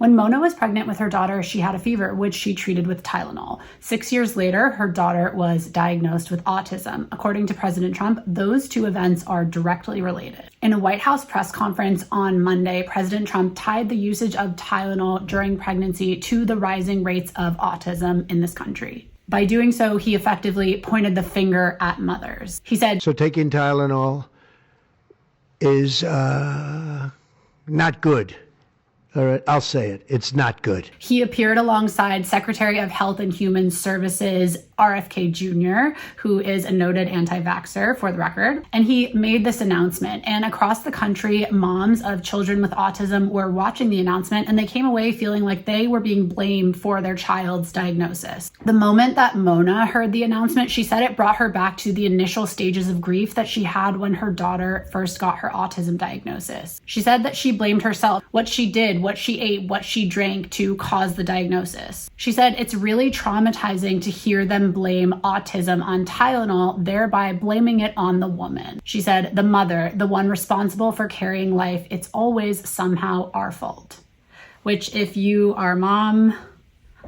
When Mona was pregnant with her daughter, she had a fever, which she treated with Tylenol. 6 years later, her daughter was diagnosed with autism. According to President Trump, those two events are directly related. In a White House press conference on Monday, President Trump tied the usage of Tylenol during pregnancy to the rising rates of autism in this country. By doing so, he effectively pointed the finger at mothers. He said, "So taking Tylenol is not good. All right, I'll say it. It's not good." He appeared alongside Secretary of Health and Human Services RFK Jr, who is a noted anti-vaxxer, for the record, and he made this announcement. And across the country, moms of children with autism were watching the announcement, and they came away feeling like they were being blamed for their child's diagnosis. The moment that Mona heard the announcement, she said it brought her back to the initial stages of grief that she had when her daughter first got her autism diagnosis. She said that she blamed herself, what she did, what she ate, what she drank to cause the diagnosis. She said it's really traumatizing to hear them blame autism on Tylenol, thereby blaming it on the woman. She said, the mother, the one responsible for carrying life, it's always somehow our fault. Which, if you are a mom,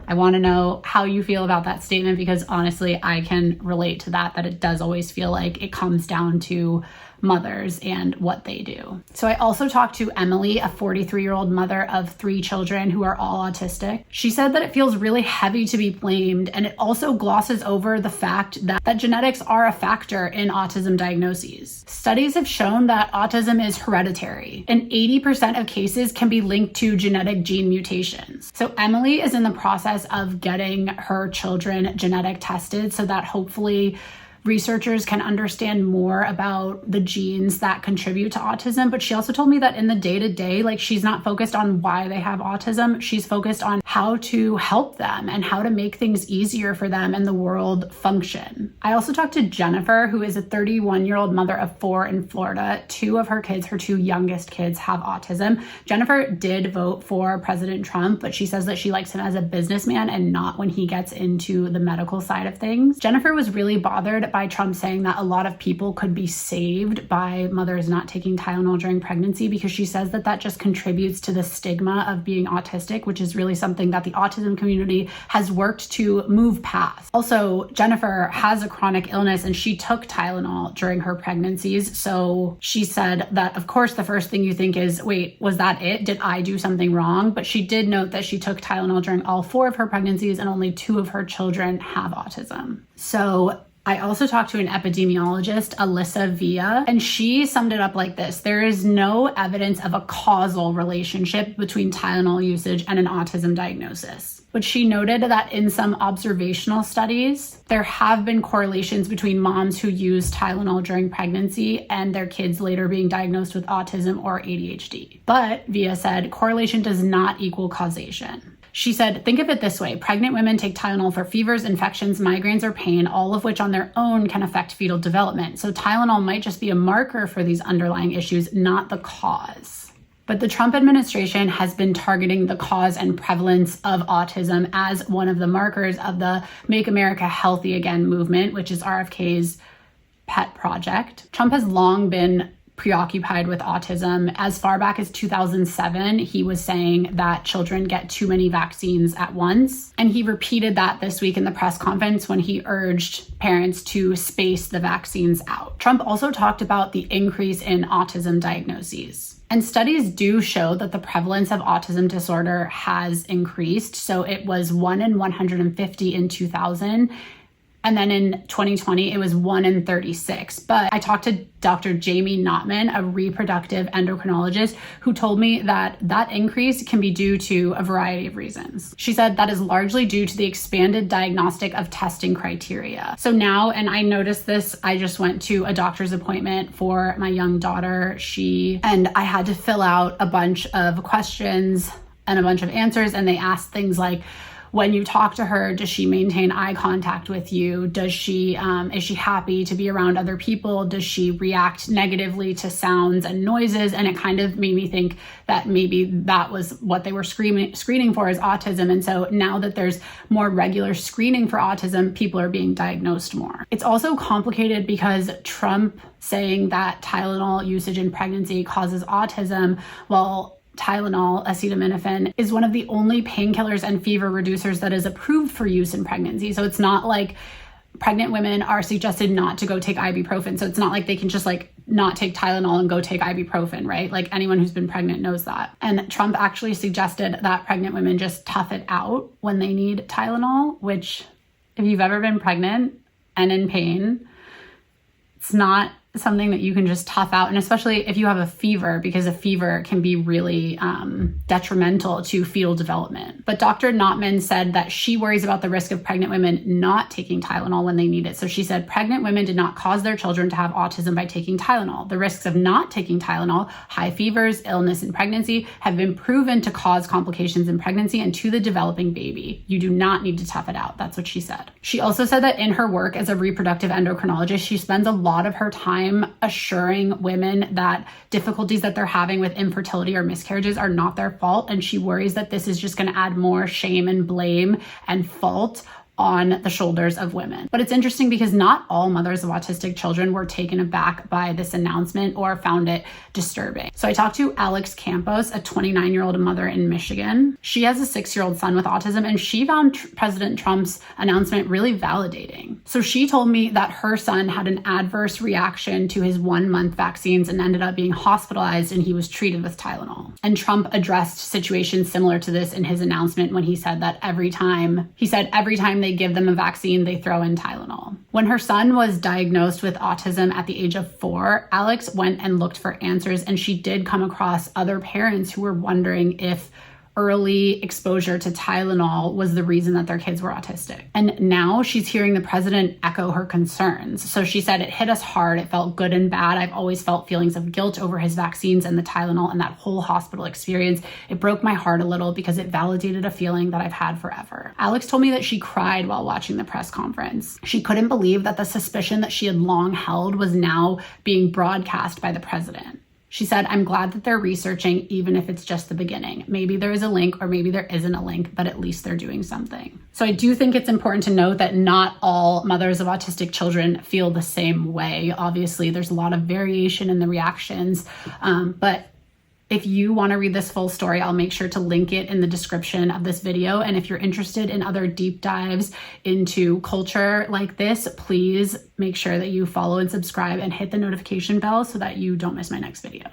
I want to know how you feel about that statement, because honestly, I can relate to that it does always feel like it comes down to mothers and what they do. So I also talked to Emily, a 43-year-old mother of 3 children who are all autistic. She said that it feels really heavy to be blamed, and it also glosses over the fact that genetics are a factor in autism diagnoses. Studies have shown that autism is hereditary, and 80% of cases can be linked to genetic gene mutations. So Emily is in the process of getting her children genetic tested so that hopefully researchers can understand more about the genes that contribute to autism. But she also told me that in the day-to-day, like, she's not focused on why they have autism. She's focused on how to help them and how to make things easier for them and the world function. I also talked to Jennifer, who is a 31-year-old mother of 4 in Florida. 2 of her kids, her 2 youngest kids, have autism. Jennifer did vote for President Trump, but she says that she likes him as a businessman and not when he gets into the medical side of things. Jennifer was really bothered by Trump saying that a lot of people could be saved by mothers not taking Tylenol during pregnancy, because she says that that just contributes to the stigma of being autistic, which is really something that the autism community has worked to move past. Also, Jennifer has a chronic illness and she took Tylenol during her pregnancies. So she said that, of course, the first thing you think is, wait, was that it? Did I do something wrong? But she did note that she took Tylenol during all 4 of her pregnancies and only 2 of her children have autism. So I also talked to an epidemiologist, Alyssa Villa, and she summed it up like this: there is no evidence of a causal relationship between Tylenol usage and an autism diagnosis. But she noted that in some observational studies, there have been correlations between moms who use Tylenol during pregnancy and their kids later being diagnosed with autism or ADHD. But, Villa said, correlation does not equal causation. She said, think of it this way. Pregnant women take Tylenol for fevers, infections, migraines, or pain, all of which on their own can affect fetal development. So Tylenol might just be a marker for these underlying issues, not the cause. But the Trump administration has been targeting the cause and prevalence of autism as one of the markers of the Make America Healthy Again movement, which is RFK's pet project. Trump has long been preoccupied with autism. As far back as 2007, he was saying that children get too many vaccines at once. And he repeated that this week in the press conference when he urged parents to space the vaccines out. Trump also talked about the increase in autism diagnoses. And studies do show that the prevalence of autism disorder has increased. So it was 1 in 150 in 2000. And then in 2020, it was 1 in 36. But I talked to Dr. Jamie Notman, a reproductive endocrinologist, who told me that that increase can be due to a variety of reasons. She said that is largely due to the expanded diagnostic of testing criteria. So now, and I noticed this, I just went to a doctor's appointment for my young daughter. And I had to fill out a bunch of questions and a bunch of answers. And they asked things like, when you talk to her, does she maintain eye contact with you? Does she, is she happy to be around other people? Does she react negatively to sounds and noises? And it kind of made me think that maybe that was what they were screening for, is autism. And so now that there's more regular screening for autism, people are being diagnosed more. It's also complicated because Trump saying that Tylenol usage in pregnancy causes autism, well, Tylenol, acetaminophen, is one of the only painkillers and fever reducers that is approved for use in pregnancy. So it's not like pregnant women are suggested not to go take ibuprofen. So it's not like they can just like not take Tylenol and go take ibuprofen, right? Like anyone who's been pregnant knows that. And Trump actually suggested that pregnant women just tough it out when they need Tylenol, which if you've ever been pregnant and in pain, it's not something that you can just tough out. And especially if you have a fever, because a fever can be really detrimental to fetal development. But Dr. Notman said that she worries about the risk of pregnant women not taking Tylenol when they need it. So she said, pregnant women did not cause their children to have autism by taking Tylenol. The risks of not taking Tylenol, high fevers, illness in pregnancy, have been proven to cause complications in pregnancy and to the developing baby. You do not need to tough it out. That's what she said. She also said that in her work as a reproductive endocrinologist, she spends a lot of her time assuring women that difficulties that they're having with infertility or miscarriages are not their fault. And she worries that this is just going to add more shame and blame and fault on the shoulders of women. But it's interesting because not all mothers of autistic children were taken aback by this announcement or found it disturbing. So I talked to Alex Campos, a 29-year-old mother in Michigan. She has a 6-year-old son with autism, and she found President Trump's announcement really validating. So she told me that her son had an adverse reaction to his 1-month vaccines and ended up being hospitalized, and he was treated with Tylenol. And Trump addressed situations similar to this in his announcement when he said that every time they give them a vaccine, they throw in Tylenol. When her son was diagnosed with autism at the age of 4, Alex went and looked for answers, and she did come across other parents who were wondering if early exposure to Tylenol was the reason that their kids were autistic. And now she's hearing the president echo her concerns. So she said, it hit us hard. It felt good and bad. I've always felt feelings of guilt over his vaccines and the Tylenol and that whole hospital experience. It broke my heart a little because it validated a feeling that I've had forever. Alex told me that she cried while watching the press conference. She couldn't believe that the suspicion that she had long held was now being broadcast by the president. She said, I'm glad that they're researching, even if it's just the beginning. Maybe there is a link or maybe there isn't a link, but at least they're doing something. So I do think it's important to note that not all mothers of autistic children feel the same way. Obviously, there's a lot of variation in the reactions, but if you want to read this full story, I'll make sure to link it in the description of this video. And if you're interested in other deep dives into culture like this, please make sure that you follow and subscribe and hit the notification bell so that you don't miss my next video.